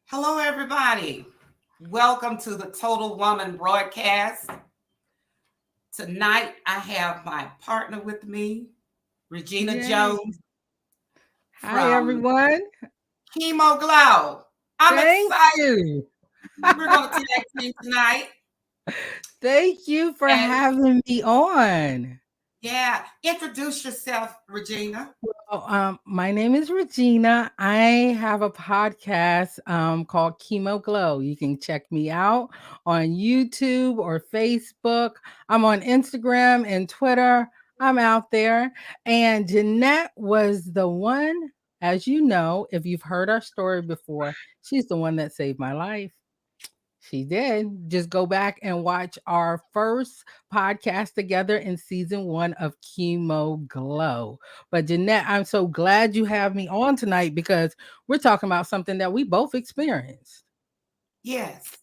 Hello, everybody. Welcome to the Total Woman broadcast. Tonight, I have my partner with me, Regina Yay. Jones Hi, from everyone. Chemo Glow. I'm Thank excited. you. We're going to tag team tonight. Thank you for And having me on. yeah, introduce yourself, Regina. My name is Regina. I have a podcast called Chemo Glow. You can check me out on YouTube or Facebook. I'm on Instagram and Twitter. I'm out there. And Jeanette was the one, as you know, if you've heard our story before, she's the one that saved my life. She did. Just go back and watch our first podcast together in season 1 of Chemo Glow. But Jeanette, I'm so glad you have me on tonight because we're talking about something that we both experienced. Yes.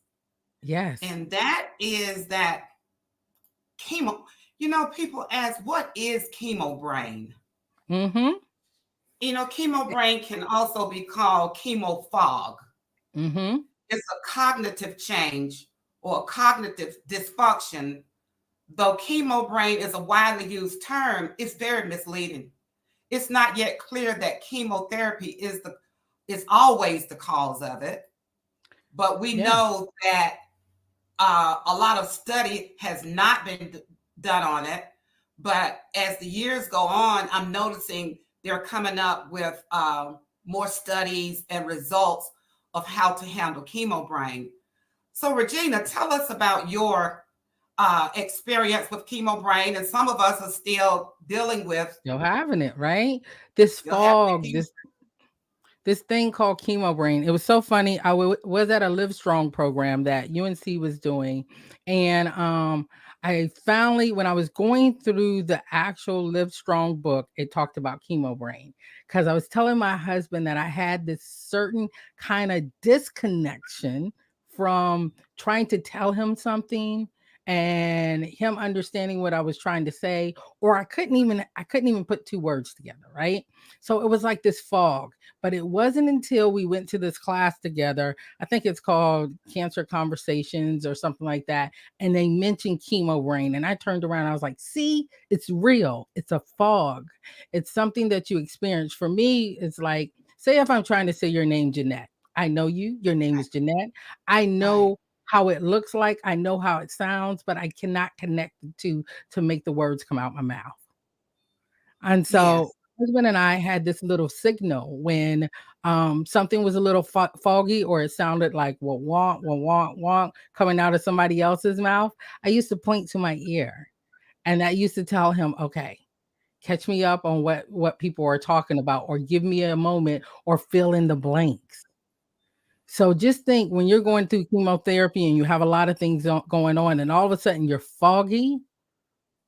Yes. And that is that chemo. People ask, what is chemo brain? Mm-hmm. Chemo brain can also be called chemo fog. Mm-hmm. It's a cognitive change or a cognitive dysfunction. Though chemo brain is a widely used term, it's very misleading. It's not yet clear that chemotherapy is always the cause of it, but we Yeah. know that a lot of study has not been done on it. But as the years go on, I'm noticing they're coming up with more studies and results of how to handle chemo brain. So, Regina, tell us about your experience with chemo brain, and some of us are still dealing with Still having it, right? This still having fog, chemo. this thing called chemo brain. It was so funny. Was at a Live Strong program that UNC was doing, and I finally, when I was going through the actual Live Strong book, it talked about chemo brain because I was telling my husband that I had this certain kind of disconnection from trying to tell him something and him understanding what I was trying to say, or I couldn't even put two words together, right? So it was like this fog. But it wasn't until we went to this class together, I think it's called Cancer Conversations or something like that, and they mentioned chemo brain. And I turned around, I was like, see, it's real. It's a fog. It's something that you experience. For me, it's like, say if I'm trying to say your name, Jeanette. I know you, your name is Jeanette. I Right. know how it looks like, I know how it sounds, but I cannot connect the two to make the words come out my mouth. And so Yes. husband and I had this little signal when something was a little foggy or it sounded like wah wah wah coming out of somebody else's mouth. I used to point to my ear and I used to tell him, okay, catch me up on what people are talking about or give me a moment or fill in the blanks. So just think when you're going through chemotherapy and you have a lot of things going on and all of a sudden you're foggy,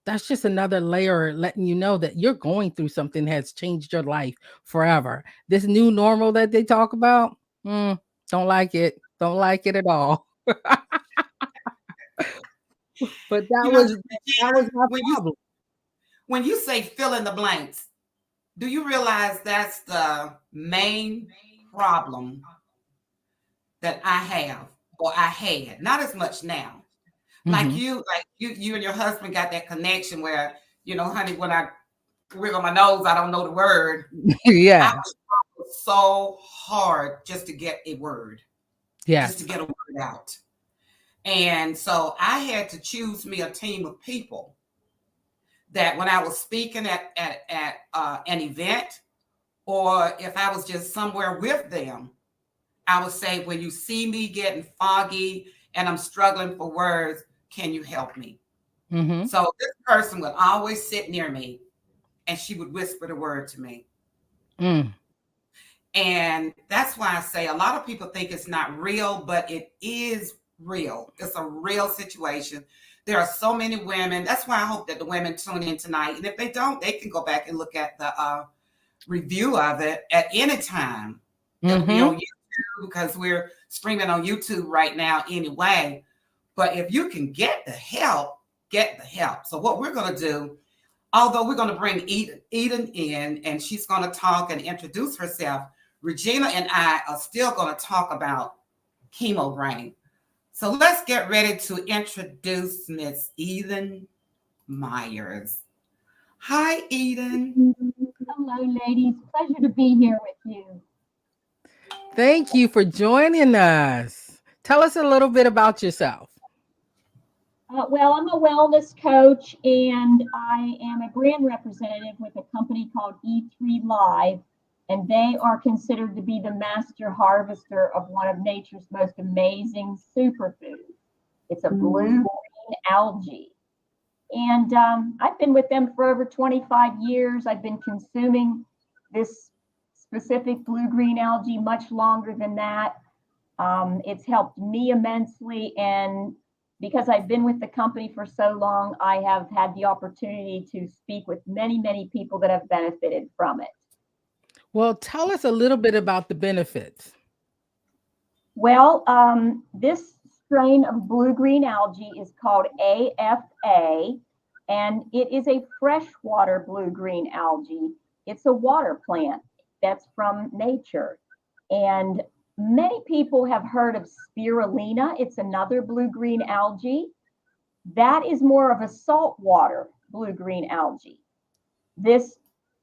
that's just another layer letting you know that you're going through something that has changed your life forever. This new normal that they talk about, mm, don't like it. Don't like it at all. But that was that was Regina, my when you problem. when you say fill in the blanks, do you realize that's the main problem that I have or I had? Not as much now. Mhm. Like you and your husband got that connection where, honey, when I wiggle my nose, I don't know the word. I Yeah. was so hard just to get a word, just to Yes. get a word out. And so I had to choose me a team of people that when I was speaking at an event, or if I was just somewhere with them, I would say, when you see me getting foggy and I'm struggling for words, can you help me? Mhm. So this person would always sit near me and she would whisper the word to me. Mm. And that's why I say a lot of people think it's not real, but it is real. It's a real situation. There are so many women. That's why I hope that the women tune in tonight. And if they don't, they can go back and look at the review of it at any time. It'll be Mhm. on YouTube because we're streaming on YouTube right now anyway. But if you can get the help, get the help. So what we're going to do, although we're going to bring Eden in and she's going to talk and introduce herself, Regina and I are still going to talk about Chemo Brain. So let's get ready to introduce Miss Eden Myers. Hi, Eden. Hello, ladies. Pleasure to be here with you. Thank you for joining us. Tell us a little bit about yourself. Well, I'm a wellness coach and I am a brand representative with a company called E3 Live, and they are considered to be the master harvester of one of nature's most amazing superfoods. It's a blue-green algae. And I've been with them for over 25 years. I've been consuming this specific blue-green algae much longer than that. It's helped me immensely. And because I've been with the company for so long, I have had the opportunity to speak with many, many people that have benefited from it. Well, tell us a little bit about the benefits. Well, this strain of blue-green algae is called AFA, and it is a freshwater blue-green algae. It's a water plant that's from nature. And many people have heard of spirulina. It's another blue-green algae. That is more of a saltwater blue-green algae. This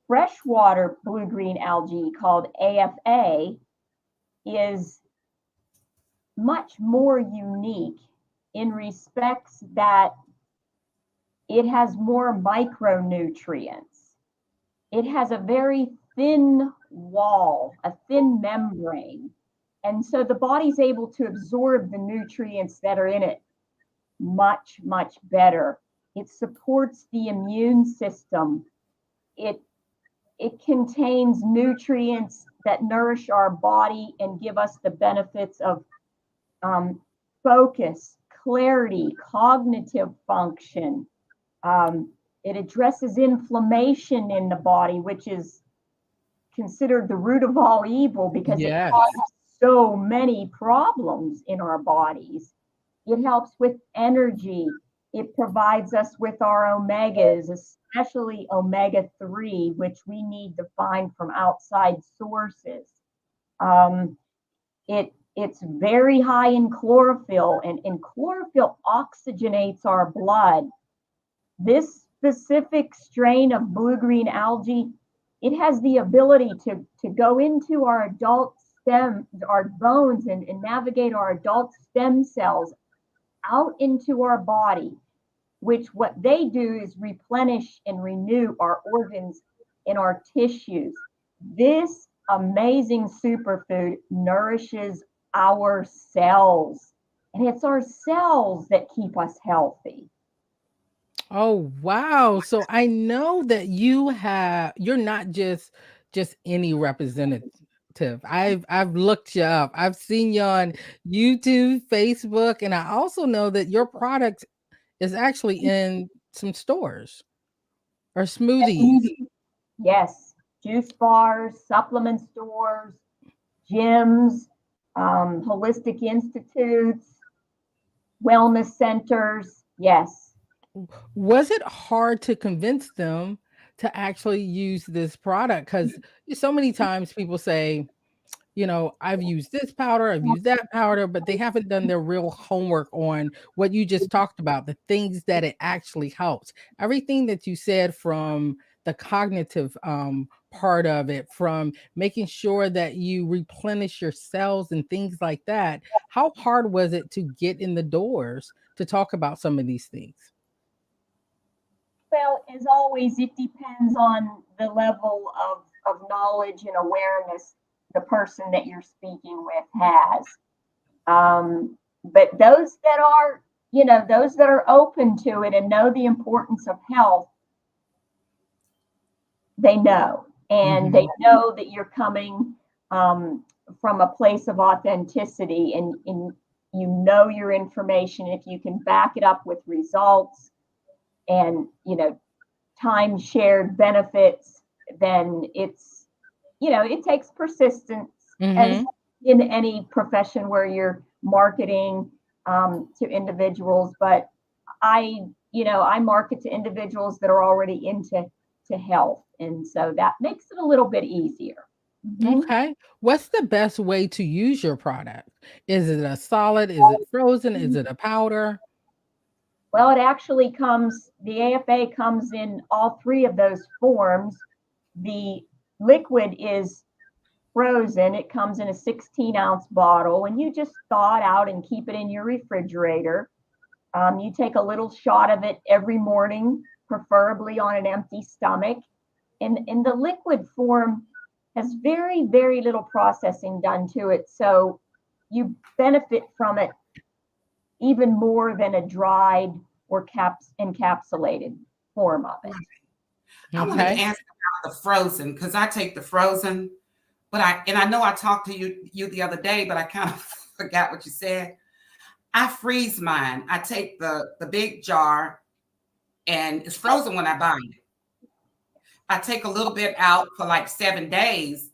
freshwater blue-green algae called AFA is much more unique in respects that it has more micronutrients. It has a very thin wall, a thin membrane. And so the body's able to absorb the nutrients that are in it much, much better. It supports the immune system. It contains nutrients that nourish our body and give us the benefits of focus, clarity, cognitive function. It addresses inflammation in the body, which is considered the root of all evil because Yes. it causes so many problems in our bodies. It helps with energy. It provides us with our omegas, especially omega-3, which we need to find from outside sources. It's very high in chlorophyll, and chlorophyll oxygenates our blood. This specific strain of blue-green algae, it has the ability to go into our adult our bones and navigate our adult stem cells out into our body, which what they do is replenish and renew our organs and our tissues. This amazing superfood nourishes our cells, and it's our cells that keep us healthy. Oh, wow. So I know that you're not just any representative. I've looked you up. I've seen you on YouTube, Facebook, and I also know that your product is actually in some stores or smoothies. Yes, juice bars, supplement stores, gyms, holistic institutes, wellness centers. Yes. Was it hard to convince them to actually use this product? Because so many times people say, I've used this powder, I've used that powder, but they haven't done their real homework on what you just talked about, the things that it actually helps. Everything that you said, from the cognitive part of it, from making sure that you replenish your cells and things like that. How hard was it to get in the doors to talk about some of these things? Well, as always, it depends on the level of knowledge and awareness the person that you're speaking with has. But those that are, those that are open to it and know the importance of health, they know. And they know that you're coming from a place of authenticity, and you know your information. If you can back it up with results and time shared benefits, then it's it takes persistence, as in any profession where you're marketing to individuals. But I market to individuals that are already into health, and so that makes it a little bit easier. Mhm. Okay. What's the best way to use your product? Is it a solid? Is it frozen? Is it a powder? Well, it actually comes, the AFA comes in all three of those forms. The liquid is frozen. It comes in a 16-ounce bottle, and you just thaw it out and keep it in your refrigerator. You take a little shot of it every morning, preferably on an empty stomach. And in the liquid form has very, very little processing done to it. So you benefit from it even more than a dried or encapsulated form of it. I wanted to Okay. ask about the frozen because I take the frozen, but I know I talked to you the other day, but I kind of forgot what you said. I freeze mine. I take the big jar and it's frozen when I buy it. I take a little bit out for like 7 days,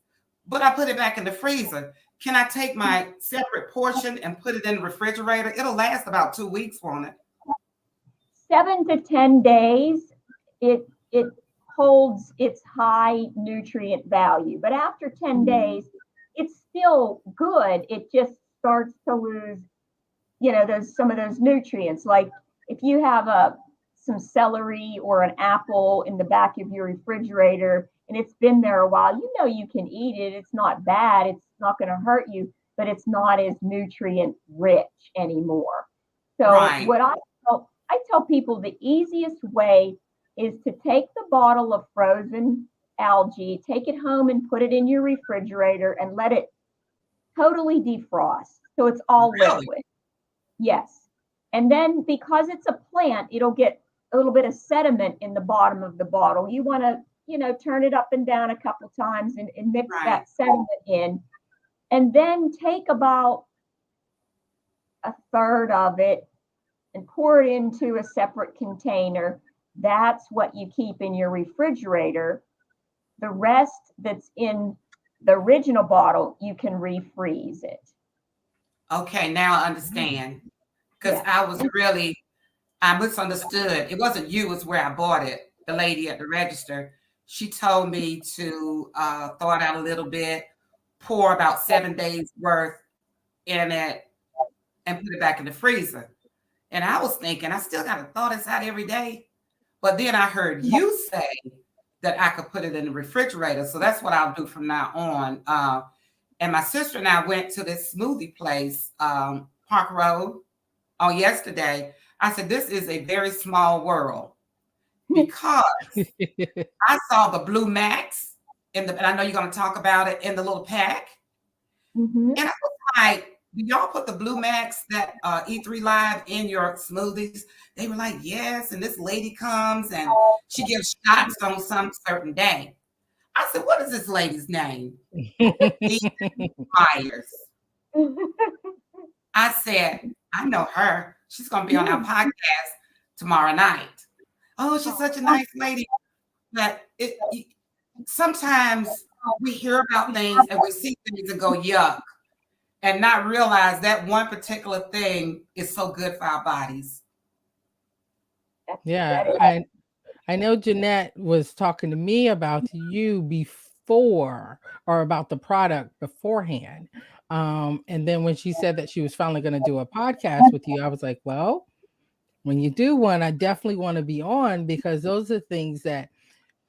but I put it back in the freezer. Can I take my separate portion and put it in the refrigerator? It'll last about 2 weeks, won't it? 7 to 10 days, it holds its high nutrient value. But after 10 days, it's still good. It just starts to lose, those some of those nutrients. Like if you have some celery or an apple in the back of your refrigerator and it's been there a while, you can eat it. It's not bad. It's not going to hurt you, but it's not as nutrient rich anymore. So Right. what I tell people the easiest way is to take the bottle of frozen algae, take it home and put it in your refrigerator and let it totally defrost. So it's all Really? liquid. Yes. And then because it's a plant, it'll get a little bit of sediment in the bottom of the bottle. You want to, turn it up and down a couple times and mix Right. that sediment in. And then take about a third of it and pour it into a separate container. That's what you keep in your refrigerator. The rest that's in the original bottle, you can refreeze it. Okay, now I understand. Because Yeah. I misunderstood. It wasn't you, it's where I bought it. The lady at the register, she told me to thaw it out a little bit, pour about 7 days worth in it, and put it back in the freezer. And I was thinking, I still got to thaw this out every day. But then I heard you say that I could put it in the refrigerator. So that's what I'll do from now on. And my sister and I went to this smoothie place, Park Road, on yesterday. I said, this is a very small world because I saw the Blue Max and I know you're going to talk about it in the little pack. Mm-hmm. And I was like, do y'all put the Blue Max that E3 Live in your smoothies? They were like, yes. And this lady comes and she gives shots on some certain day. I said, what is this lady's name? Ethan Myers. I said, I know her. She's going to be on our podcast tomorrow night. Oh, she's such a nice lady. But sometimes we hear about things and we see things and go, yuck, and not realize that one particular thing is so good for our bodies. Yeah, I know Jeanette was talking to me about you before, or about the product beforehand. And then when she said that she was finally going to do a podcast with you, I was like, well, when you do one, I definitely want to be on, because those are things that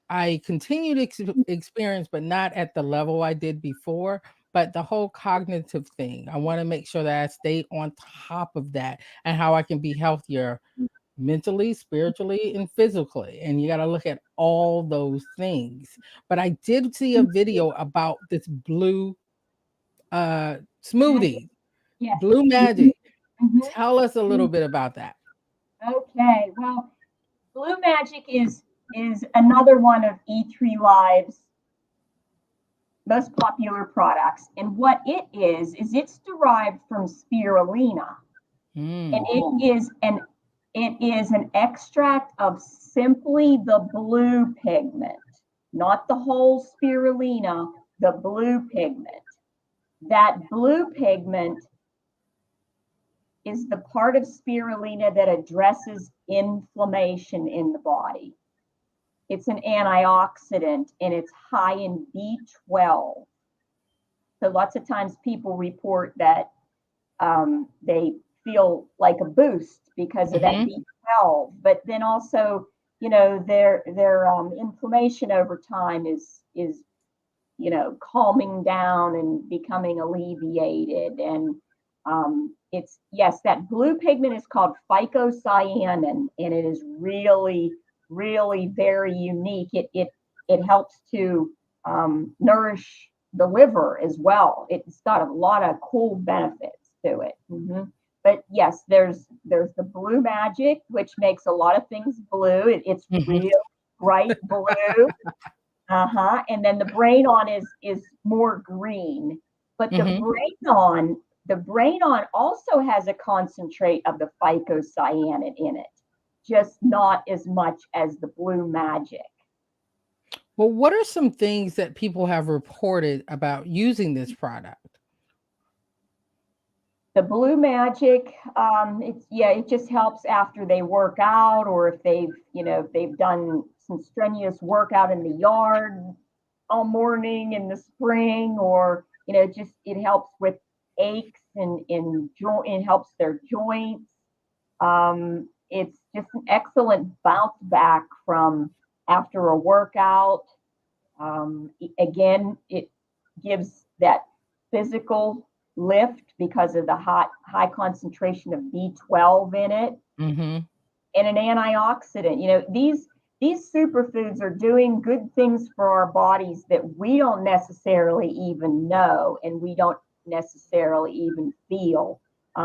I continue to experience, but not at the level I did before. But the whole cognitive thing, I want to make sure that I stay on top of that, and how I can be healthier mentally, spiritually, and physically. And you got to look at all those things. But I did see a video about this blue smoothie, Yes. Blue Magic. Mm-hmm. Tell us a little bit about that. Okay. Well, Blue Magic is another one of E3 Live's most popular products. And what it is it's derived from spirulina. And it is an extract of simply the blue pigment, not the whole spirulina, the blue pigment. That blue pigment is the part of spirulina that addresses inflammation in the body. It's an antioxidant and it's high in B12. So lots of times people report that they feel like a boost because of that Mm-hmm. B12, but then also, their inflammation over time is calming down and becoming alleviated. And it's, yes, that blue pigment is called phycocyanin, and it is really, really very unique. It helps to nourish the liver as well. It's got a lot of cool benefits to it. But yes, there's the blue magic, which makes a lot of things blue. It's Mm-hmm. real bright blue. And then the brain on is more green. But Mm-hmm. the brain on also has a concentrate of the phycocyanin in it, just not as much as the blue magic. Well, what are some things that people have reported about using this product? The blue magic, it just helps after they work out, or if they've done some strenuous workout in the yard all morning in the spring, or it helps with aches and joint. It helps their joints. It's just an excellent bounce back from after a workout. Again, it gives that physical lift because of the high concentration of B12 in it, Mm-hmm. and an antioxidant. These superfoods are doing good things for our bodies that we don't necessarily even know, and we don't necessarily even feel.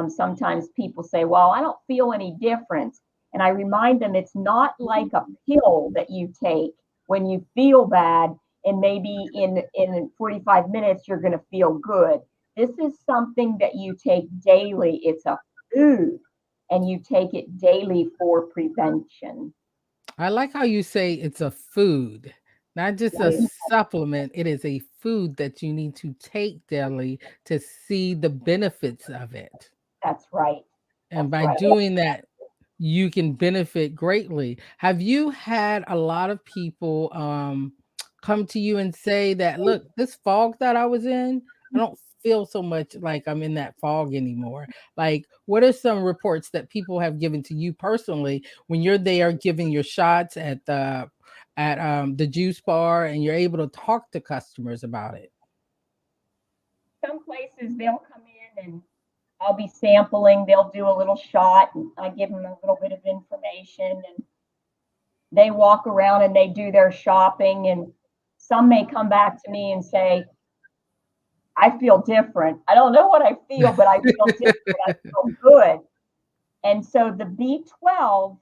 Sometimes people say, well, I don't feel any difference. And I remind them it's not like a pill that you take when you feel bad, and maybe in 45 minutes you're going to feel good. This is something that you take daily. It's a food, and you take it daily for prevention. I like how you say it's a food, not just a Yes, supplement. It is a food that you need to take daily to see the benefits of it. that's right. And That's by right. doing that, you can benefit greatly. Have you had a lot of people come to you and say that, look, this fog that I was in, I don't feel so much like I'm in that fog anymore? Like, what are some reports that people have given to you personally when you're there giving your shots at the juice bar and you're able to talk to customers about it? Some places they'll come in and I'll be sampling. They'll do a little shot, and I give them a little bit of information, and they walk around and they do their shopping. And some may come back to me and say, I feel different. I don't know what I feel, but I feel different. I feel good. And so the B12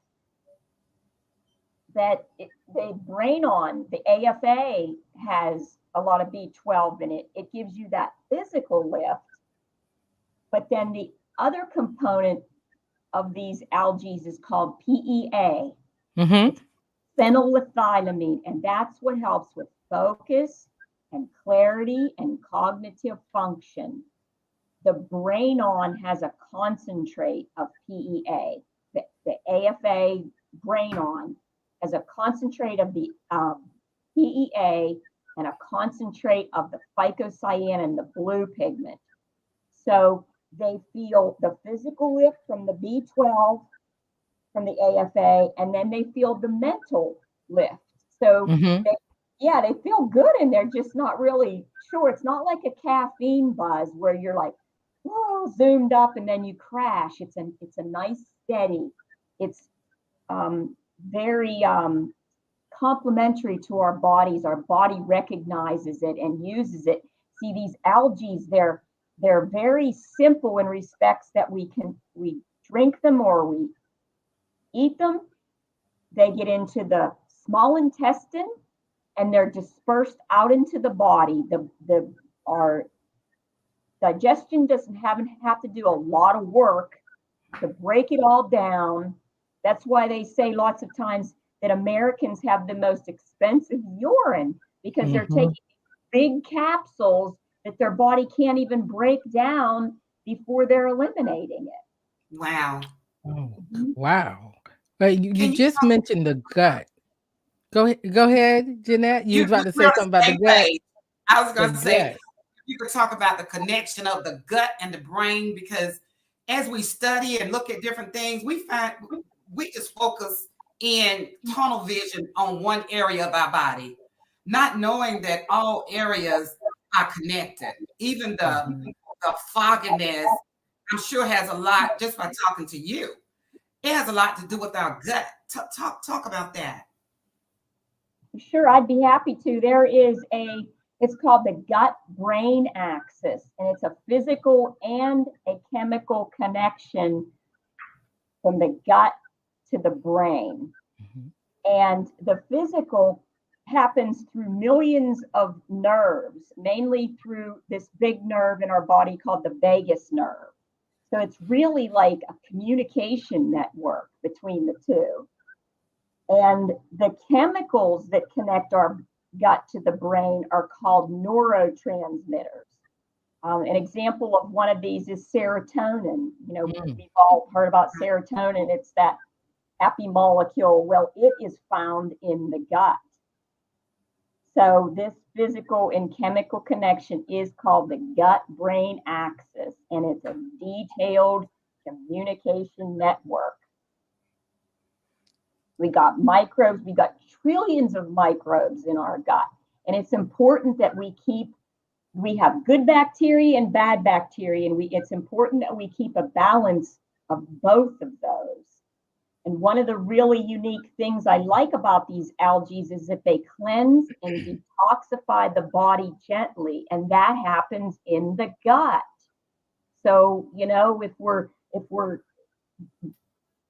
they brain on, the AFA, has a lot of B12 in it. It gives you that physical lift. But then the other component of these algae is called PEA. Mm-hmm. It's phenylethylamine, and that's what helps with focus and clarity and cognitive function. The brain on has a concentrate of PEA. The AFA brain on has a concentrate of the PEA and a concentrate of the phycocyanin, the blue pigment. So they feel the physical lift from the B12, from the AFA, and then they feel the mental lift. So Mm-hmm. they feel good, and they're just not really sure. It's not like a caffeine buzz where you're like, whoa, zoomed up and then you crash. It's a nice steady. It's very complementary to our bodies. Our body recognizes it and uses it. See, these algae, they're very simple in respects that we drink them or we eat them. They get into the small intestine and they're dispersed out into the body. Our digestion doesn't have to do a lot of work to break it all down. That's why they say lots of times that Americans have the most expensive urine, because they're Mm-hmm. taking big capsules that their body can't even break down before they're eliminating it. Wow. Oh, Mhm. wow. But you Can you just talk mentioned the about gut. Go ahead, Jeanette. You you was about to we're say on something about the the same gut. page. I was The gonna say gut. you could talk about the connection of the gut and the brain, because as we study and look at different things, we find we just focus in tunnel vision on one area of our body, not knowing that all areas are connected. Even the fogginess, I'm sure has a lot, just by talking to you, it has a lot to do with our gut. Talk about that. Sure, I'd be happy to. It's called the gut-brain axis, and it's a physical and a chemical connection from the gut to the brain. Mm-hmm. And the physical happens through millions of nerves, mainly through this big nerve in our body called the vagus nerve. So it's really like a communication network between the two. And the chemicals that connect our gut to the brain are called neurotransmitters. An example of one of these is serotonin. We've all heard about serotonin. It's that happy molecule. Well, it is found in the gut. So this physical and chemical connection is called the gut-brain axis, and it's a detailed communication network. We got microbes, we got trillions of microbes in our gut. And it's important that we have good bacteria and bad bacteria, and it's important that we keep a balance of both of those. And one of the really unique things I like about these algae is that they cleanse and detoxify the body gently, and that happens in the gut. So, if we're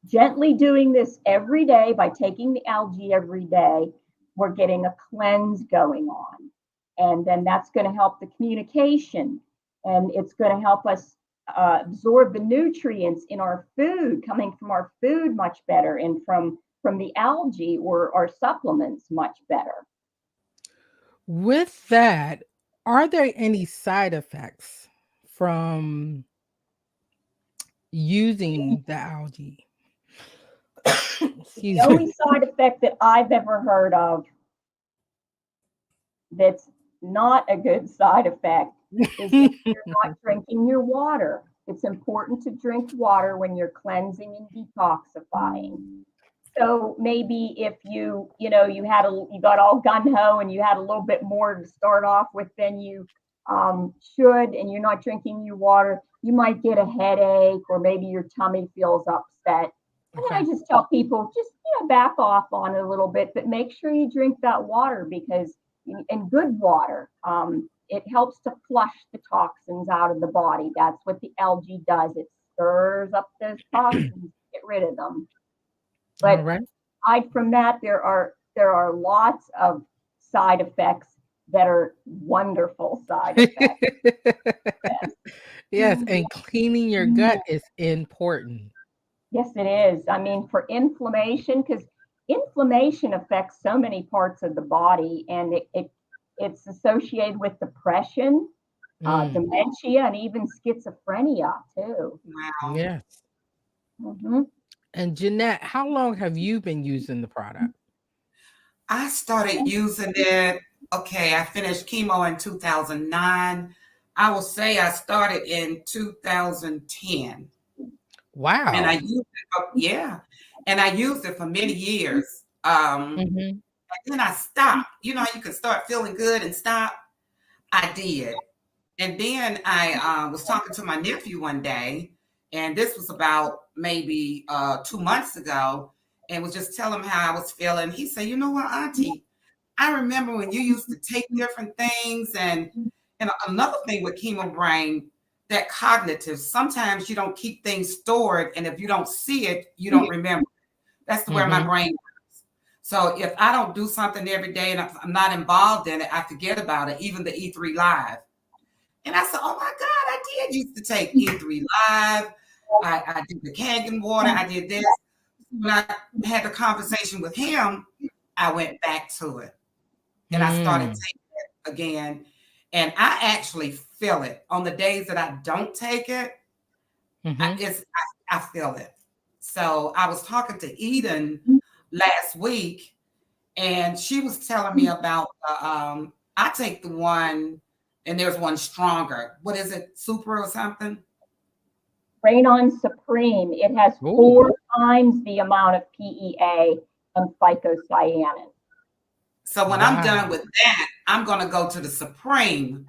gently doing this every day by taking the algae every day, we're getting a cleanse going on. And then that's going to help the communication, and it's going to help us absorb the nutrients in our food, coming from our food much better, and from the algae or our supplements much better. With that, are there any side effects from using the algae? The only side effect that I've ever heard of that's not a good side effect is if you're not drinking your water. It's important to drink water when you're cleansing and detoxifying. So maybe if you got all gung-ho and you had a little bit more to start off with than you should, and you're not drinking your water, you might get a headache, or maybe your tummy feels upset. And then I just tell people, just back off on it a little bit, but make sure you drink that water, because and good water, it helps to flush the toxins out of the body. That's what the algae does. It stirs up those toxins, get rid of them. But aside from that, there are lots of side effects that are wonderful side effects. Yes, and cleaning your gut is important. Yes, it is. I mean, for inflammation, because inflammation affects so many parts of the body, and it's associated with depression, dementia, and even schizophrenia too. Wow. Yes. Mm-hmm. And Jeannette, how long have you been using the product? I started using it. Okay, I finished chemo in 2009. I will say I started in 2010. Wow. And I used it for many years. And then I stopped. You know how you can start feeling good and stop? I did. And then I was talking to my nephew one day, and this was about maybe 2 months ago, and was just telling him how I was feeling. He said, "You know what, Auntie? I remember when you used to take different things, and another thing with chemo brain, that cognitive, sometimes you don't keep things stored, and if you don't see it, you don't remember. That's where my brain works. So if I don't do something every day and I'm not involved in it, I forget about it, even the E3 Live." And I said, "Oh my God, I did used to take E3 Live. I did the Kangen water. I did this." When I had the conversation with him, I went back to it. And I started taking it again. And I actually feel it. On the days that I don't take it, I feel it. So I was talking to Eden last week, and she was telling me about I take the one and there's one stronger. What is it? Super or something? Brain On Supreme. It has Ooh. 4 times the amount of PEA and phycocyanin. So when I'm done with that, I'm going to go to the Supreme.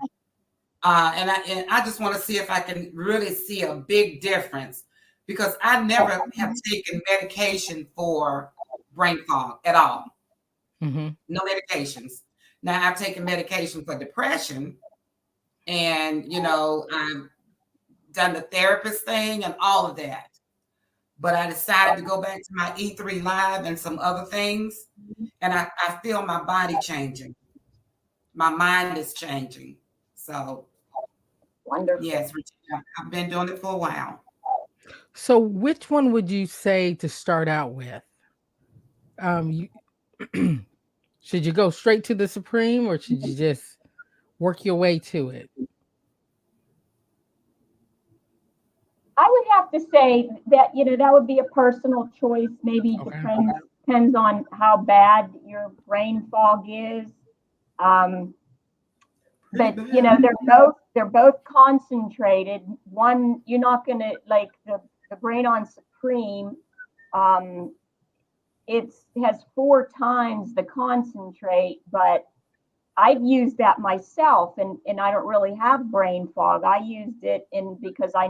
And I just want to see if I can really see a big difference, because I never have taken medication for brain fog at all. Mm-hmm. No medications. Now I've taken medication for depression, and I've done the therapist thing and all of that. But I decided to go back to my E3 Live and some other things, and I feel my body changing. My mind is changing. So Wonderful. yes, Regina, I've been doing it for a while. So which one would you say to start out with? Should you go straight to the Supreme, or should you just work your way to it? I would have to say that, that would be a personal choice. Maybe Okay. depends on how bad your brain fog is. But they're both concentrated. One, you're not gonna like the Brain On Supreme. It has 4 times the concentrate, but I've used that myself, and I don't really have brain fog. I used it because I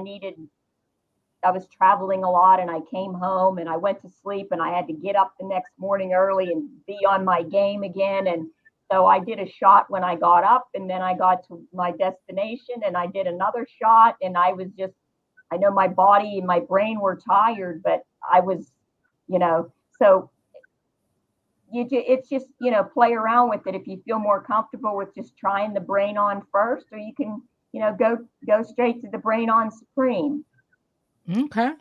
was traveling a lot, and I came home and I went to sleep, and I had to get up the next morning early and be on my game again. And so I did a shot when I got up, and then I got to my destination and I did another shot, and I know my body and my brain were tired, but I was, so it's just, play around with it if you feel more comfortable with just trying the Brain On first, or you can, go straight to the Brain On Supreme. Okay.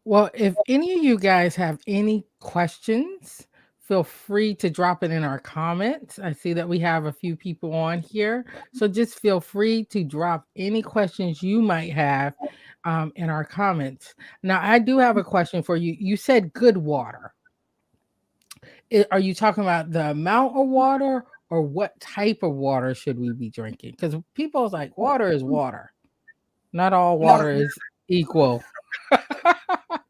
Well, if any of you guys have any questions, feel free to drop it in our comments. I see that we have a few people on here. So just feel free to drop any questions you might have in our comments. Now, I do have a question for you. You said good water. Are you talking about the amount of water, or what type of water should we be drinking? Because people's like, water is water. Not all water is equal.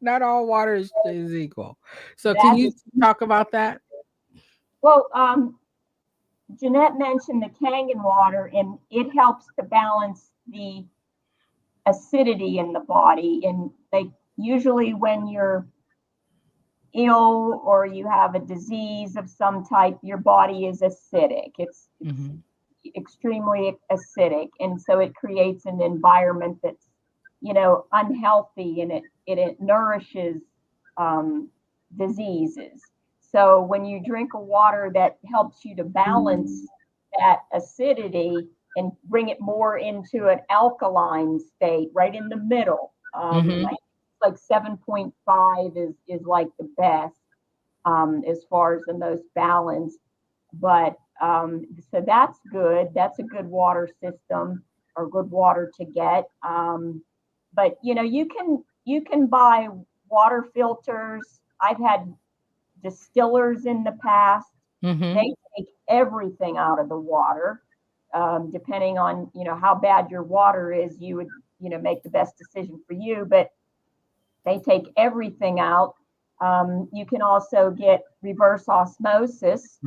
Not all water is equal. So can you talk about that? Well, Jeannette mentioned the Kangen water, and it helps to balance the acidity in the body. And usually when you're ill or you have a disease of some type, your body is acidic. It's extremely acidic, and so it creates an environment that's unhealthy, and it nourishes diseases. So when you drink a water that helps you to balance that acidity and bring it more into an alkaline state, right in the middle, like 7.5 is like the best as far as the most balanced. But so that's good. That's a good water system, or good water to get. But you can buy water filters. I've had distillers in the past. They take everything out of the water. Depending on how bad your water is, you would make the best decision for you. But they take everything out. You can also get reverse osmosis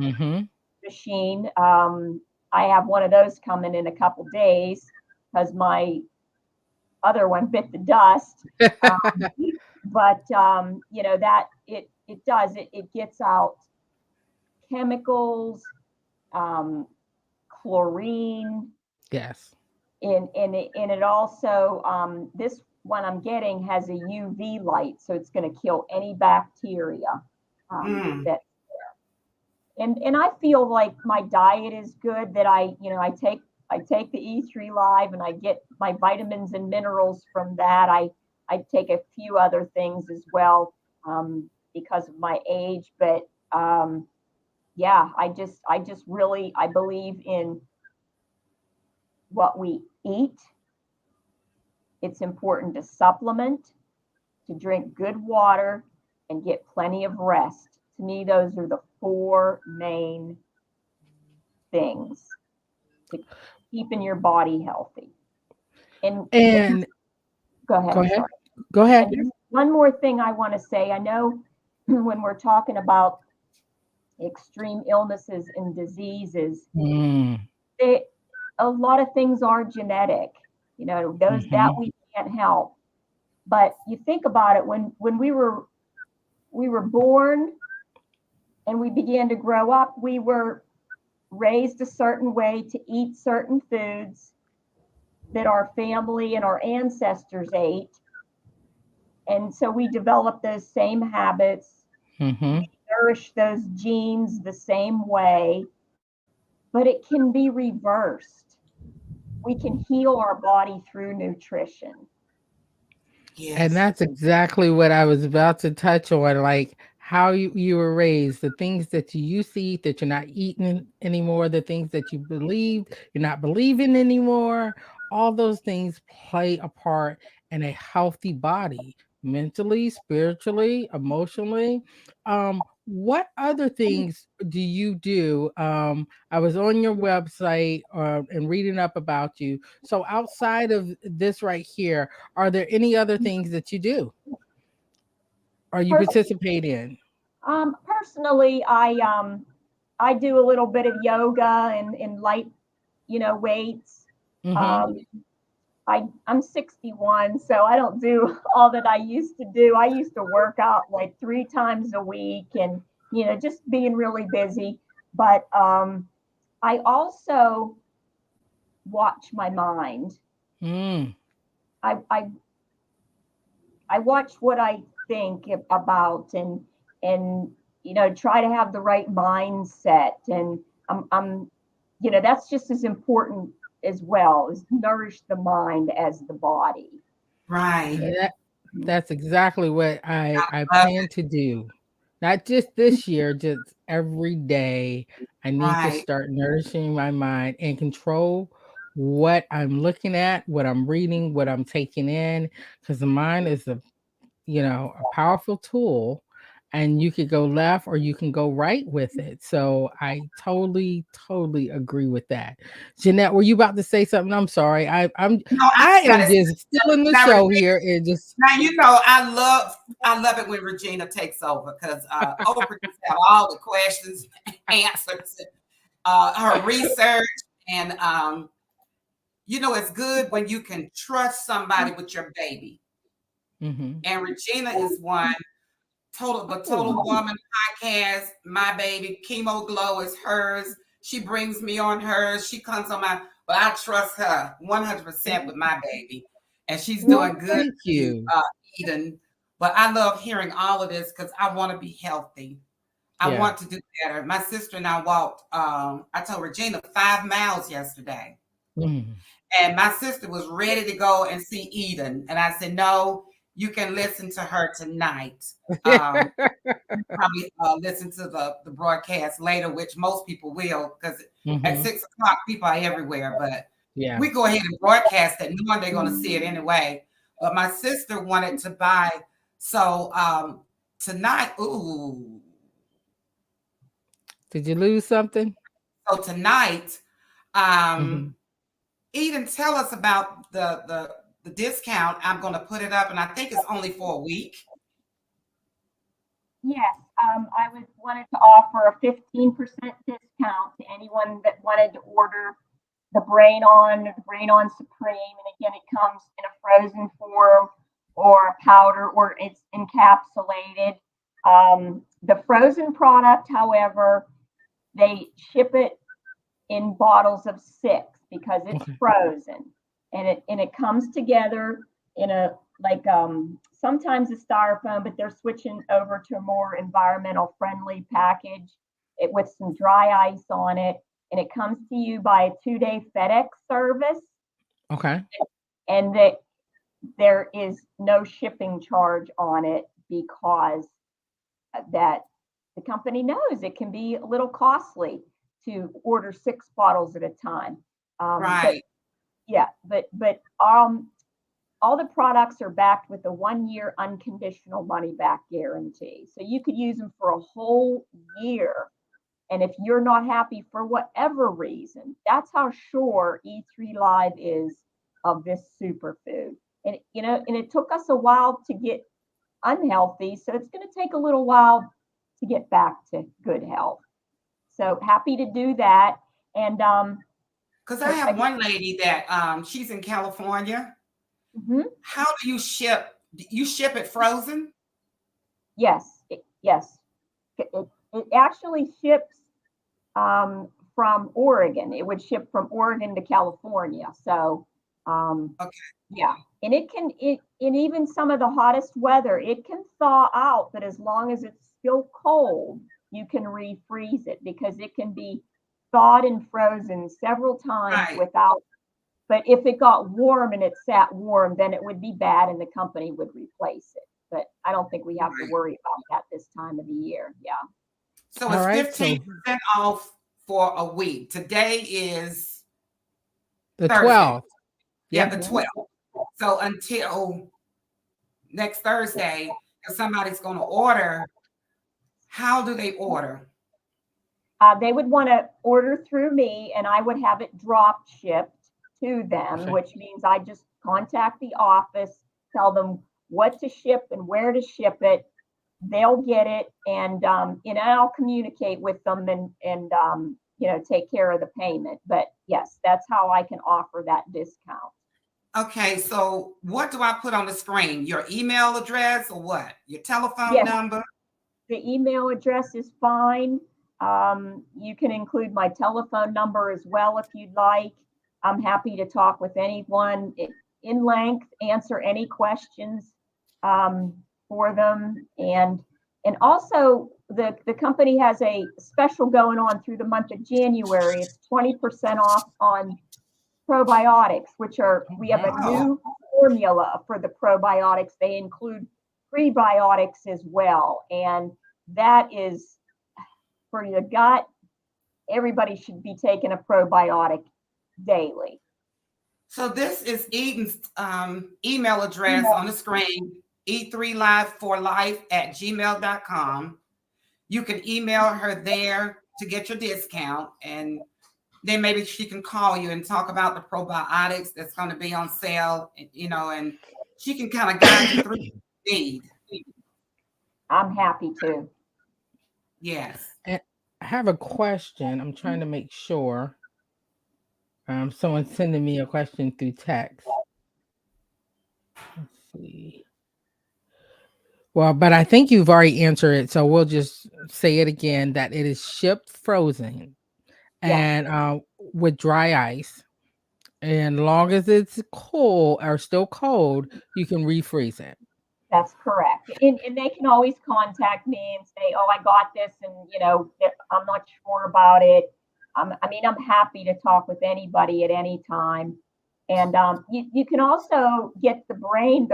machine. I have one of those coming in a couple days because my other one bit the dust. But that it gets out chemicals, chlorine. Yes. And it also this one I'm getting has a UV light, so it's going to kill any bacteria that's there. And I feel like my diet is good, that I take the E3 Live, and I get my vitamins and minerals from that. I take a few other things as well because of my age, but yeah, I believe in what we eat. It's important to supplement, to drink good water, and get plenty of rest. To me, those are the 4 main things. keeping your body healthy. And Go go ahead. sorry. Go ahead. And there's one more thing I want to say. I know when we're talking about extreme illnesses and diseases, a lot of things are genetic, those that we can't help. But you think about it, when we were born and we began to grow up, we were raised a certain way to eat certain foods that our family and our ancestors ate. And so we developed those same habits, nourish those genes the same way, but it can be reversed. We can heal our body through nutrition. Yes. And that's exactly what I was about to touch on, like how you were raised, the things that you used to eat that you're not eating anymore, the things that you believed you're not believing anymore. All those things play a part in a healthy body, mentally, spiritually, emotionally. What other things do you do? I was on your website and reading up about you. So outside of this right here, are there any other things that you do or you participate in? Personally, I do a little bit of yoga and light, weights. I'm 61, so I don't do all that I used to do. I used to work out like 3 times a week and, just being really busy. But I also watch my mind. I watch what I think about and try to have the right mindset. And I'm that's just as important as well, as nourish the mind as the body. Right. That's exactly what I plan to do. Not just this year, just every day. I need to start nourishing my mind and control what I'm looking at, what I'm reading, what I'm taking in, because the mind is a powerful tool, and you could go left or you can go right with it. So I totally agree with that. Jeanette, were you about to say something? I'm sorry. I am just still in the show here. It just now I love it when Regina takes over, because Oprah just have all the questions, answers, her research, and it's good when you can trust somebody with your baby. And Regina is one. The Total Woman podcast, my baby. Chemo Glow is hers. She brings me on hers. She comes on my, but I trust her 100% with my baby. And she's doing good. Thank you. Eden. But I love hearing all of this because I want to be healthy. I want to do better. My sister and I walked, I told Regina, 5 miles yesterday. And my sister was ready to go and see Eden. And I said, no, you can listen to her tonight. Probably listen to the broadcast later, which most people will, because at 6 o'clock people are everywhere. But we go ahead and broadcast it, knowing they're going to see it anyway. But my sister wanted to buy, so tonight, ooh. Did you lose something? So tonight, Eden, tell us about the discount. I'm going to put it up, and I think it's only for a week. Yes, I wanted to offer a 15% discount to anyone that wanted to order the Brain On Supreme. And again, it comes in a frozen form or a powder, or it's encapsulated. The frozen product, however, they ship it in bottles of 6 because it's frozen, and it comes together in a sometimes a styrofoam, but they're switching over to a more environmental friendly package with some dry ice on it, and it comes to you by a 2-day FedEx service. And that there is no shipping charge on it, because that the company knows it can be a little costly to order 6 bottles at a time. But all the products are backed with a 1-year unconditional money back guarantee. So you could use them for a whole year And if you're not happy for whatever reason, that's how sure E3 Live is of this superfood. And and it took us a while to get unhealthy, so it's going to take a little while to get back to good health. So happy to do that. And because I have one lady that she's in California. Mm-hmm. How do you ship? You ship it frozen? Yes, yes. It actually ships from Oregon. It would ship from Oregon to California. So, okay. Yeah. And in even some of the hottest weather, it can thaw out, but as long as it's still cold, you can refreeze it because it can be thawed and frozen several times Right. without. But if it got warm and it sat warm, then it would be bad and the company would replace it. But I don't think we have to worry about that this time of the year. Yeah. So it's 15% off for a week. Today is the Thursday. 12th. Yeah, the 12th. So until next Thursday, if somebody's going to order, how do they order? They would want to order through me and I would have it drop shipped to them, which means I just contact the office, tell them what to ship and where to ship it. They'll get it and I'll communicate with them and take care of the payment. But yes, that's how I can offer that discount. Okay, so what do I put on the screen? Your email address or what? Your telephone number? The email address is fine. You can include my telephone number as well if you'd like. I'm happy to talk with anyone in length, answer any questions for them. And also the company has a special going on through the month of January. It's 20% off on probiotics, we have a new formula for the probiotics. They include prebiotics as well. And that is for your gut. Everybody should be taking a probiotic daily. So this is Eden's email address on the screen, e3live4life@gmail.com. You can email her there to get your discount, and then maybe she can call you and talk about the probiotics that's going to be on sale, and she can kind of guide you through the need. I'm happy to. Yes. And I have a question. I'm trying to make sure. Someone's sending me a question through text. Let's see. Well, but I think you've already answered it, so we'll just say it again that it is shipped frozen and with dry ice. And long as it's cold or still cold, you can refreeze it. That's correct. And they can always contact me and say, oh, I got this and, I'm not sure about it. I'm happy to talk with anybody at any time. And you can also get the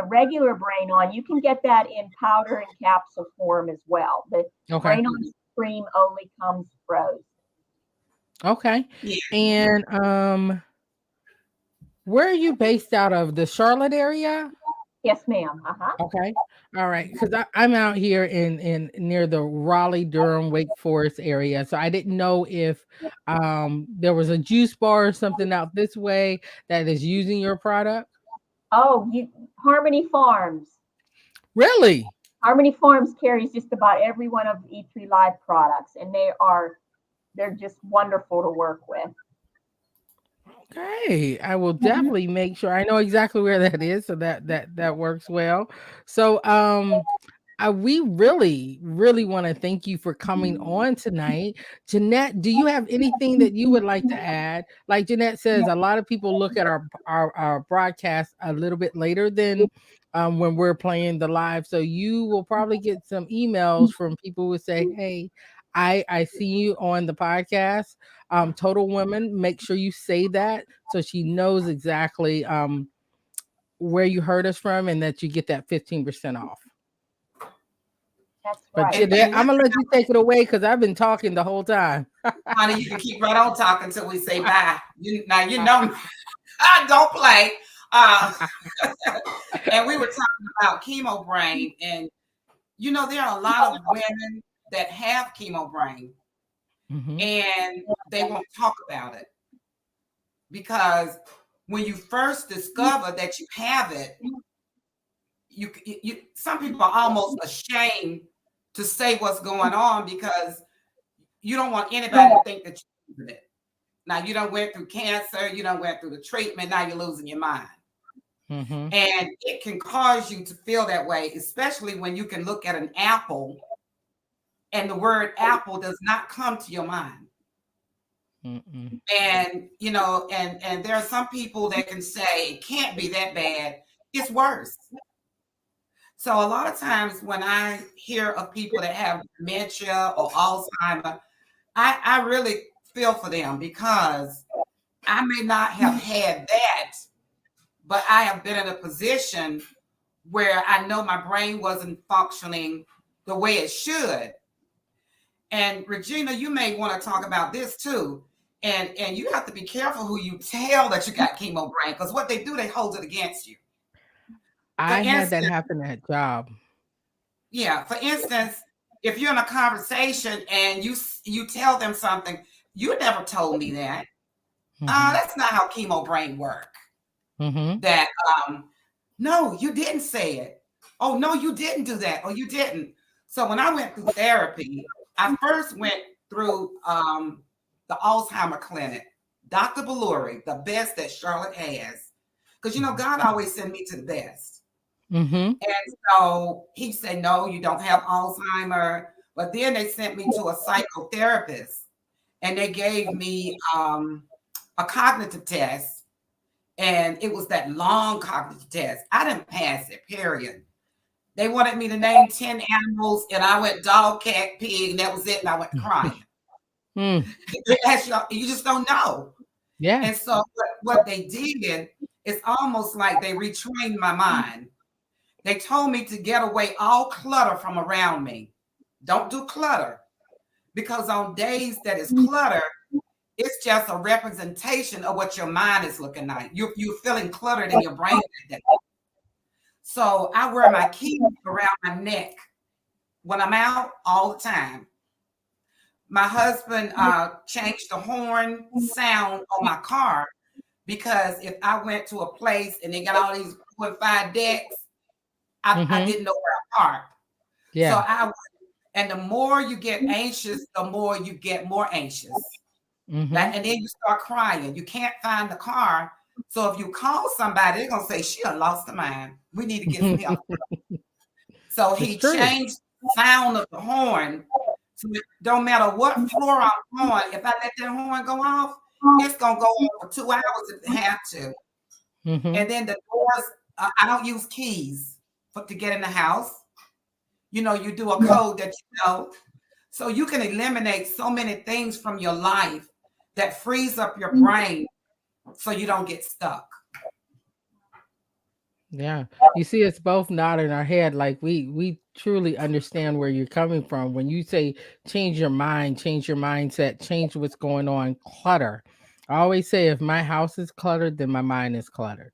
regular brain on. You can get that in powder and capsule form as well. The brain on cream only comes frozen. Okay. Yeah. And where are you based out of? The Charlotte area? Yes, ma'am. Okay. All right. Because I'm out here in near the Raleigh, Durham, Wake Forest area. So I didn't know if there was a juice bar or something out this way that is using your product. Oh, Harmony Farms. Really? Harmony Farms carries just about every one of E3 Live products, and they're just wonderful to work with. Okay, I will definitely make sure. I know exactly where that is, so that works well. So we really want to thank you for coming on tonight. Jeannette, do you have anything that you would like to add? Like Jeannette says, a lot of people look at our broadcast a little bit later than when we're playing the live. So you will probably get some emails from people who say, hey, I see you on the podcast. Total Women, make sure you say that so she knows exactly where you heard us from and that you get that 15% off. That's but right. Jeannette, I'm gonna let you take it away because I've been talking the whole time. Honey, you can keep right on talking until we say bye. I don't play. And we were talking about chemo brain, and there are a lot of women that have chemo brain. and they won't talk about it. Because when you first discover that you have it, you some people are almost ashamed to say what's going on because you don't want anybody to think that you're losing it. Now you done went through cancer, you done went through the treatment, now you're losing your mind. And it can cause you to feel that way, especially when you can look at an apple and the word apple does not come to your mind. And you know, and there are some people that can say it can't be that bad, it's worse. So a lot of times when I hear of people that have dementia or Alzheimer, I really feel for them because I may not have had that, but I have been in a position where I know my brain wasn't functioning the way it should. And Regina, you may want to talk about this too. And you have to be careful who you tell that you got chemo brain, because what they do, they hold it against you. I had that happen at job. Yeah. For instance, if you're in a conversation and you tell them something, you never told me that. That's not how chemo brain work. That no, you didn't say it. Oh no, you didn't do that. Oh, you didn't. So when I went through therapy, I first went through the Alzheimer clinic, Dr. Balluri, the best that Charlotte has. Because you know, God always send me to the best. And so he said, no, you don't have Alzheimer. But then they sent me to a psychotherapist and they gave me a cognitive test. And it was that long cognitive test. I didn't pass it, period. They wanted me to name 10 animals and I went dog, cat, pig, and that was it. And I went crying. You just don't know. Yeah. And so what they did is almost like they retrained my mind. They told me to get away all clutter from around me. Don't do clutter. Because on days that is clutter, it's just a representation of what your mind is looking like. You're feeling cluttered in your brain that day. So I wear my keys around my neck when I'm out all the time. My husband changed the horn sound on my car because if I went to a place and they got all these 4 and 5 decks, I didn't know where I parked. Yeah. So and the more you get anxious, the more you get more anxious. And then you start crying. You can't find the car. So if you call somebody, they're going to say, she done lost her mind. We need to get some help. So he changed the sound of the horn. So it don't matter what floor I'm on, if I let that horn go off, it's going to go on for 2 hours if it have to. And then the doors, I don't use keys to get in the house. You know, you do a code that you know. So you can eliminate so many things from your life that frees up your brain so you don't get stuck. Yeah. You see us both nodding our head like we truly understand where you're coming from. When you say change your mind, change your mindset, change what's going on, clutter. I always say if my house is cluttered, then my mind is cluttered.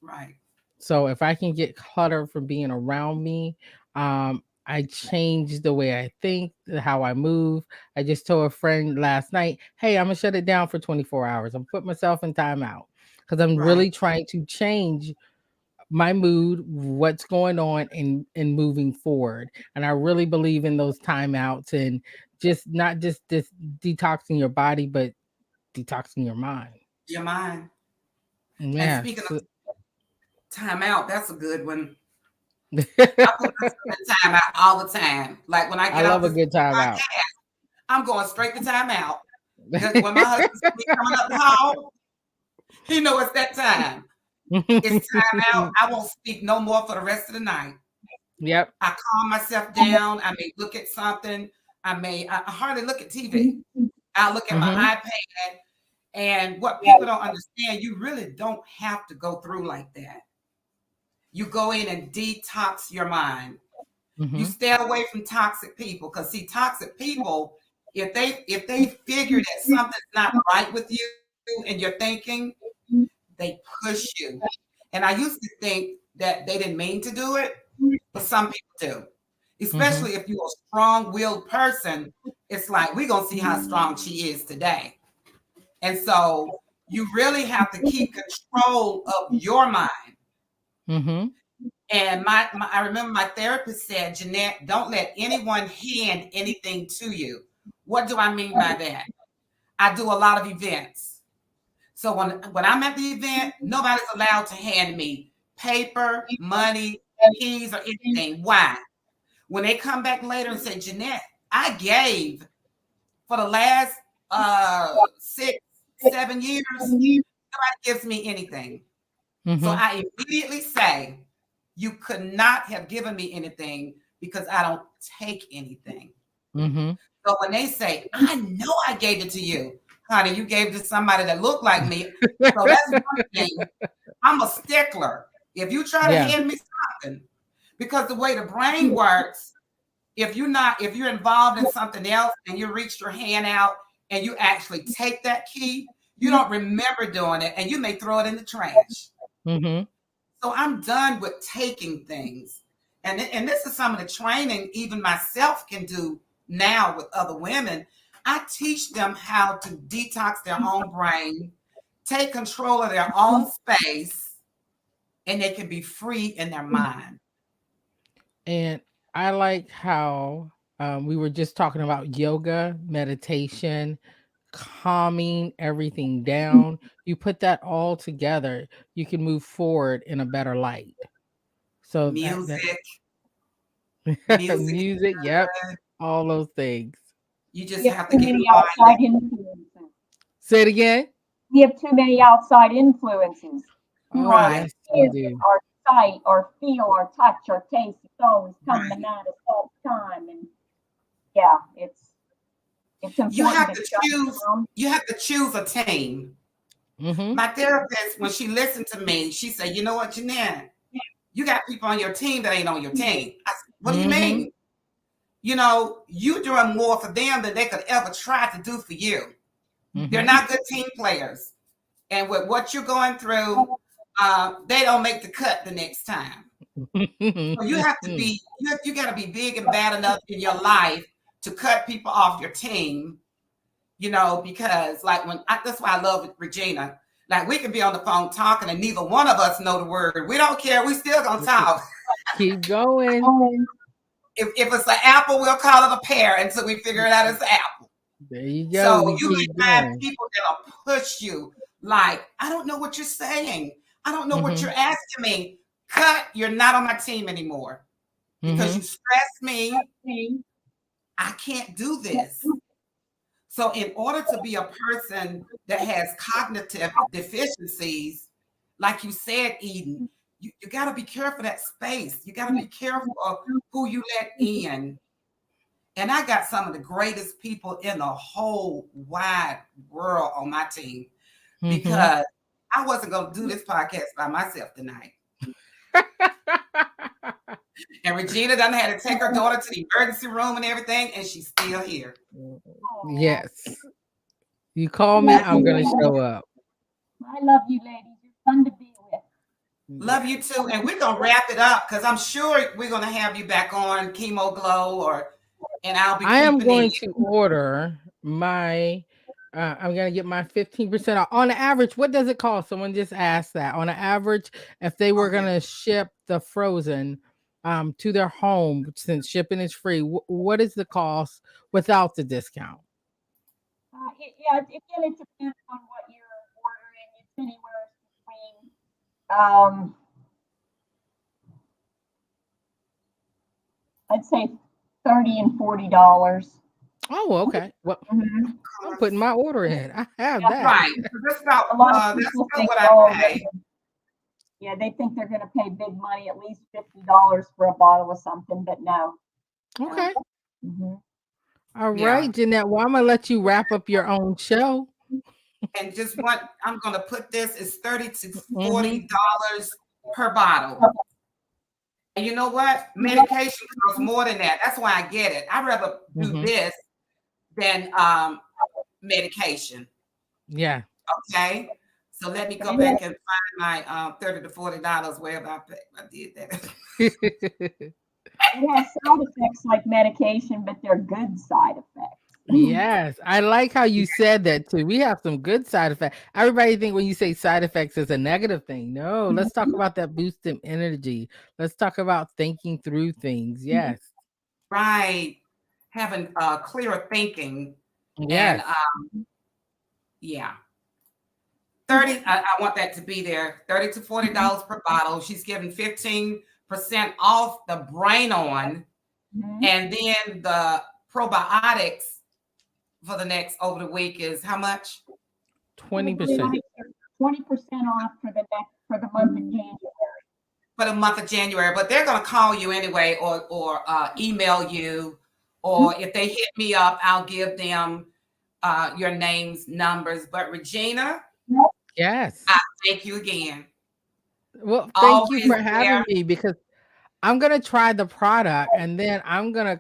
Right. So if I can get clutter from being around me, I change the way I think, how I move. I just told a friend last night, hey, I'm gonna shut it down for 24 hours. I'm putting myself in timeout because I'm really trying to change my mood, what's going on and moving forward. And I really believe in those timeouts and just not just this detoxing your body, but detoxing your mind. Your mind. Yeah. And speaking of timeout, that's a good one. I put myself in timeout all the time. Like when I get love a good timeout. I'm going straight to timeout. Because when my husband's coming up the hall, he knows it's that time. It's time out. I won't speak no more for the rest of the night. Yep. I calm myself down. I may look at something. I hardly look at TV. I look at my iPad. And what people don't understand, you really don't have to go through like that. You go in and detox your mind. You stay away from toxic people. Because see, toxic people, if they figure that something's not right with you and you're thinking, they push you. And I used to think that they didn't mean to do it, but some people do. especially if you're a strong-willed person. It's like, we're going to see how strong she is today. And so you really have to keep control of your mind. Mm-hmm. And I remember my therapist said, Jeanette, don't let anyone hand anything to you. What do I mean by that? I do a lot of events. So when I'm at the event, nobody's allowed to hand me paper, money, keys, or anything. Why? When they come back later and say, Jeanette, I gave for the last 6, 7 years, nobody gives me anything. Mm-hmm. So I immediately say, you could not have given me anything because I don't take anything. Mm-hmm. So when they say, I know I gave it to you, honey, you gave it to somebody that looked like me. So that's one thing. I'm a stickler. If you try to hand me something, because the way the brain works, if you're involved in something else and you reached your hand out and you actually take that key, you don't remember doing it and you may throw it in the trash. Mm-hmm. So I'm done with taking things. And this is some of the training even myself can do now with other women. I teach them how to detox their own brain, take control of their own space, and they can be free in their mind. And I like how we were just talking about yoga, meditation, calming everything down. You put that all together, you can move forward in a better light. So Music, music, yep, all those things. You just We have have to too get many outside influences. Say it again. We have too many outside influences. Oh, Right. yes, we do. Our sight, our feel, our touch, our taste. It's always coming Right. at us all the time, and yeah, it's important. You have to shut choose. down. You have to choose a team. Mm-hmm. My therapist, when she listened to me, she said, "You know what, Jeanette? You got people on your team that ain't on your team." I said, "What do you mean? You know, you doing more for them than they could ever try to do for you. Mm-hmm. They're not good team players, and with what you're going through, they don't make the cut the next time. So you have to be. You got to be big and bad enough in your life to cut people off your team." You know, because like that's why I love Regina. Like we can be on the phone talking and neither one of us know the word. We don't care. We still gonna talk. Keep going. If it's an apple, we'll call it a pear until we figure it out as an apple. There you go. So you may find people that'll push you. Like, I don't know what you're saying. I don't know what you're asking me. Cut. You're not on my team anymore because you stress me. I can't do this. So in order to be a person that has cognitive deficiencies, like you said, Eden, you got to be careful of that space. You got to be careful of who you let in. And I got some of the greatest people in the whole wide world on my team because I wasn't going to do this podcast by myself tonight. And Regina done had to take her daughter to the emergency room and everything, and she's still here. Yes. You call me, I'm going to show up. I love you, ladies. You're fun to be with. Love you too. And we're going to wrap it up because I'm sure we're going to have you back on Chemo Glow and I'll be. I am going to order my, I'm going to get my 15% off. On average, what does it cost? Someone just asked that. On average, if they were going to ship the frozen to their home, since shipping is free, what is the cost without the discount? Again, it depends on what you're ordering. It's anywhere between, I'd say $30 and $40. Oh, okay. Well, I'm putting my order in. I have that. Right. That's about, a lot of that's people about think, what I pay. Yeah, they think they're going to pay big money, at least $50 for a bottle of something, but no. Okay. All Yeah. right, Jeanette. Well, I'm going to let you wrap up your own show. And just I'm going to put this is $30 to $40 per bottle. And you know what? Medication costs more than that. That's why I get it. I'd rather do this than medication. Yeah. Okay. So let me go back and find my $30 to $40 wherever I did that. It has side effects like medication, but they're good side effects. Yes, I like how you said that too. We have some good side effects. Everybody think when you say side effects is a negative thing. No, let's talk about that boost in energy. Let's talk about thinking through things. Yes. Right. Having clearer thinking. And Yes. yeah. 30, I want that to be there. $30 to $40 per bottle. She's giving 15% off the brain on. And then the probiotics for the next over the week is how much? 20%. 20% off for the month of January. For the month of January, but they're going to call you anyway, or email you, or if they hit me up, I'll give them your names, numbers. But Regina, Yes. I thank you again. Well, thank Always you for having there. me because I'm gonna try the product and then I'm gonna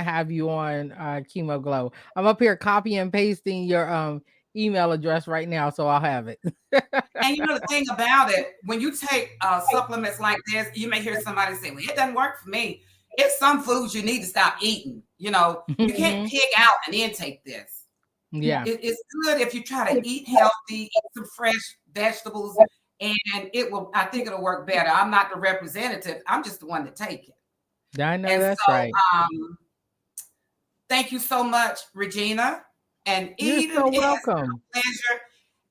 have you on Chemo Glow. I'm up here copy and pasting your email address right now, so I'll have it. And you know the thing about it, when you take supplements like this, you may hear somebody say, well, it doesn't work for me. It's some foods you need to stop eating. You know, you can't pick out and then take this. Yeah. It's good if you try to eat healthy, eat some fresh vegetables, and I think it'll work better. I'm not the representative. I'm just the one to take it. I know And that's so, right. Thank you so much, Regina. And You're Eden, so it has been welcome. a pleasure.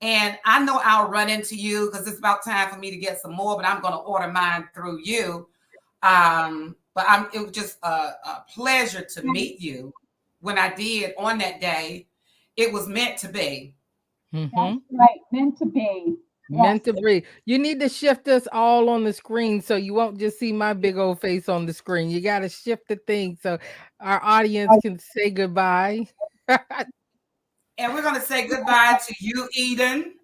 And I know I'll run into you because it's about time for me to get some more, but I'm going to order mine through you. But it was just a pleasure to meet you. When I did on that day, it was meant to be. That's right, meant to be. Meant to be. You need to shift us all on the screen so you won't just see my big old face on the screen. You got to shift the thing so our audience can say goodbye. And we're going to say goodbye to you, Eden,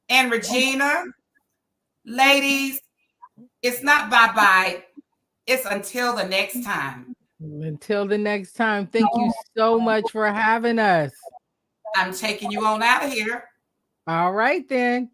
and Regina. Ladies, it's not bye-bye. It's until the next time. Until the next time, thank you so much for having us. I'm taking you on out of here. All right, then.